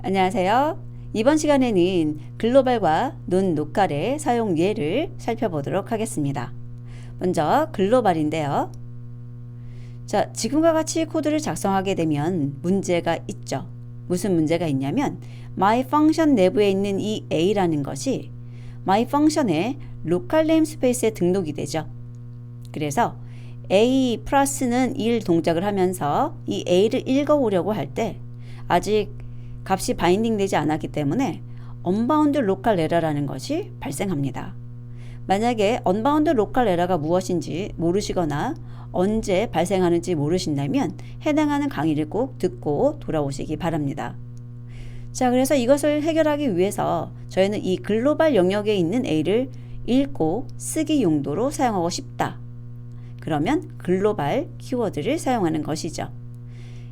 안녕하세요. 이번 시간에는 글로벌과 논-로컬의 사용 예를 살펴보도록 하겠습니다. 먼저 글로벌인데요. 자, 지금과 같이 코드를 작성하게 되면 문제가 있죠. 무슨 문제가 있냐면 my function 내부에 있는 이 a라는 것이 my function의 local namespace에 등록이 되죠. 그래서 a 플러스는 1 동작을 하면서 이 a를 읽어오려고 할 때 아직 값이 바인딩 되지 않았기 때문에 unbound local error라는 것이 발생합니다. 만약에 unbound local error가 무엇인지 모르시거나 언제 발생하는지 모르신다면 해당하는 강의를 꼭 듣고 돌아오시기 바랍니다. 자, 그래서 이것을 해결하기 위해서 저희는 이 글로벌 영역에 있는 A를 읽고 쓰기 용도로 사용하고 싶다. 그러면 글로벌 키워드를 사용하는 것이죠.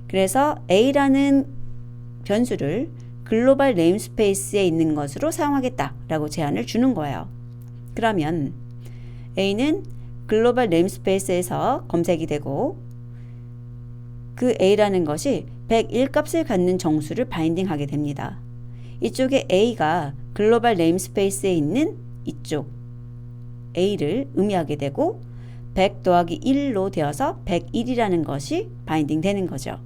그래서 A라는 변수를 글로벌 네임스페이스에 있는 것으로 사용하겠다라고 제안을 주는 거예요. 그러면 A는 글로벌 네임스페이스에서 검색이 되고 그 A라는 것이 101 값을 갖는 정수를 바인딩하게 됩니다. 이쪽에 A가 글로벌 네임스페이스에 있는 이쪽 A를 의미하게 되고 100 더하기 1로 되어서 101이라는 것이 바인딩 되는 거죠.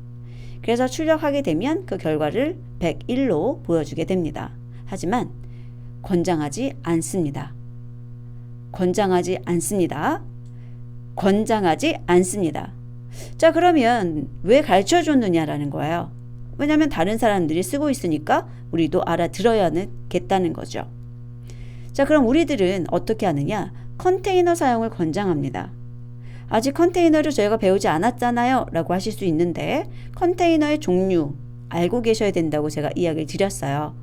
그래서 출력하게 되면 그 결과를 101로 보여주게 됩니다. 하지만 권장하지 않습니다. 권장하지 않습니다. 권장하지 않습니다. 자, 그러면 왜 가르쳐 줬느냐라는 거예요. 왜냐하면 다른 사람들이 쓰고 있으니까 우리도 알아들어야겠다는 거죠. 자, 그럼 우리들은 어떻게 하느냐? 컨테이너 사용을 권장합니다. 아직 컨테이너를 저희가 배우지 않았잖아요 라고 하실 수 있는데 컨테이너의 종류 알고 계셔야 된다고 제가 이야기를 드렸어요.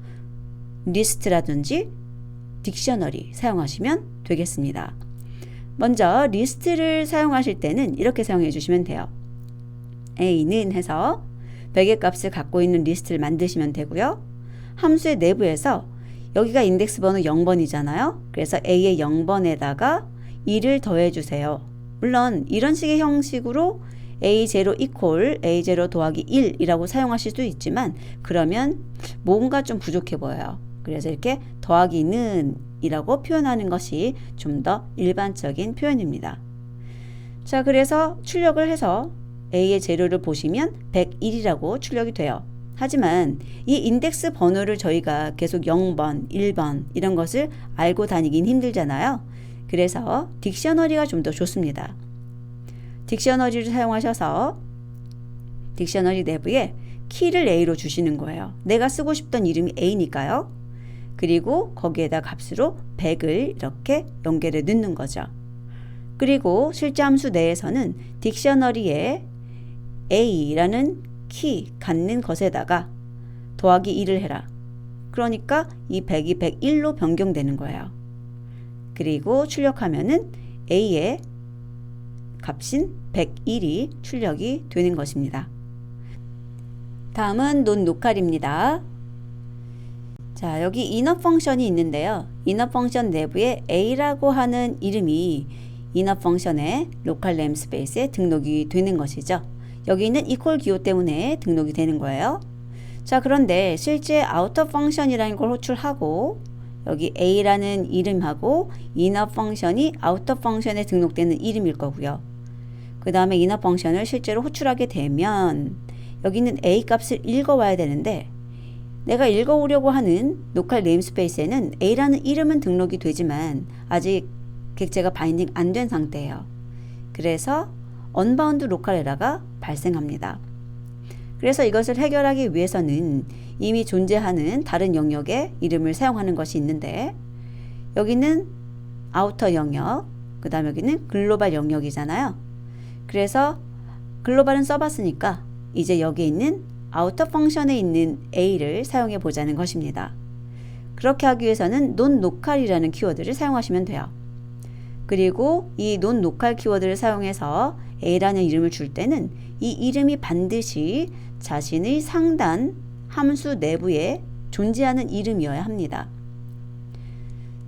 리스트라든지 딕셔너리 사용하시면 되겠습니다. 먼저 리스트를 사용하실 때는 이렇게 사용해 주시면 돼요. A는 해서 100의 값을 갖고 있는 리스트를 만드시면 되고요. 함수의 내부에서 여기가 인덱스 번호 0번이잖아요. 그래서 A의 0번에다가 2를 더해 주세요. 물론 이런 식의 형식으로 A0 equal A0 더하기 1이라고 사용하실 수도 있지만 그러면 뭔가 좀 부족해 보여요. 그래서 이렇게 더하기는 이라고 표현하는 것이 좀 더 일반적인 표현입니다. 자, 그래서 출력을 해서 A의 재료를 보시면 101이라고 출력이 돼요. 하지만 이 인덱스 번호를 저희가 계속 0번, 1번 이런 것을 알고 다니긴 힘들잖아요. 그래서 딕셔너리가 좀 더 좋습니다. 딕셔너리를 사용하셔서 딕셔너리 내부에 키를 A로 주시는 거예요. 내가 쓰고 싶던 이름이 A니까요. 그리고 거기에다 값으로 100을 이렇게 연결해 넣는 거죠. 그리고 실제 함수 내에서는 딕셔너리에 A라는 키 갖는 것에다가 더하기 2를 해라. 그러니까 이 100이 101로 변경되는 거예요. 그리고 출력하면은 A의 값인 101이 출력이 되는 것입니다. 다음은 논-로컬입니다. 자, 여기 inner 펑션이 있는데요. inner 펑션 내부에 A라고 하는 이름이 inner 펑션의 local namespace에 등록이 되는 것이죠. 여기 있는 equal 기호 때문에 등록이 되는 거예요. 자, 그런데 실제 outer 펑션이라는 걸 호출하고 여기 A라는 이름하고 inner 펑션이 outer 펑션에 등록되는 이름일 거고요. 그 다음에 inner 펑션을 실제로 호출하게 되면 여기 있는 A 값을 읽어와야 되는데 내가 읽어오려고 하는 local namespace에는 A라는 이름은 등록이 되지만 아직 객체가 바인딩 안 된 상태예요. 그래서 unbound local error가 발생합니다. 그래서 이것을 해결하기 위해서는 이미 존재하는 다른 영역의 이름을 사용하는 것이 있는데 여기는 아우터 영역, 그 다음에 여기는 글로벌 영역이잖아요. 그래서 글로벌은 써봤으니까 이제 여기에 있는 아우터 펑션에 있는 A를 사용해 보자는 것입니다. 그렇게 하기 위해서는 논-로컬이라는 키워드를 사용하시면 돼요. 그리고 이 논-로컬 키워드를 사용해서 A라는 이름을 줄 때는 이 이름이 반드시 자신의 상단 함수 내부에 존재하는 이름이어야 합니다.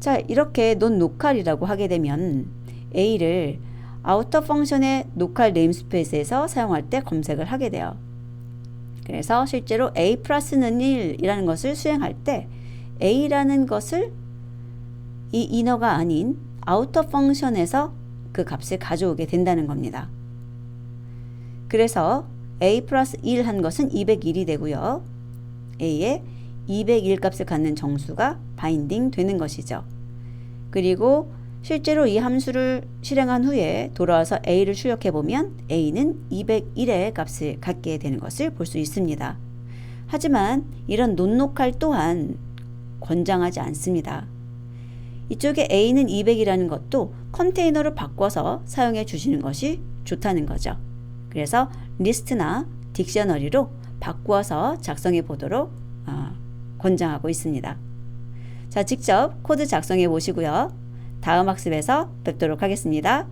자, 이렇게 논-로컬이라고 하게 되면 A를 아우터 펑션의 로컬 네임스페이스에서 사용할 때 검색을 하게 돼요. 그래서 실제로 a 플러스는 1이라는 것을 수행할 때 a라는 것을 이 이너가 아닌 아우터 펑션에서 그 값을 가져오게 된다는 겁니다. 그래서 a 플러스 1 한 것은 201이 되고요. a에 201 값을 갖는 정수가 바인딩 되는 것이죠. 그리고 실제로 이 함수를 실행한 후에 돌아와서 a를 출력해 보면 a는 201의 값을 갖게 되는 것을 볼 수 있습니다. 하지만 이런 논로칼 또한 권장하지 않습니다. 이쪽에 a는 200이라는 것도 컨테이너를 바꿔서 사용해 주시는 것이 좋다는 거죠. 그래서 리스트나 딕셔너리로 바꾸어서 작성해 보도록 권장하고 있습니다. 자, 직접 코드 작성해 보시고요. 다음 학습에서 뵙도록 하겠습니다.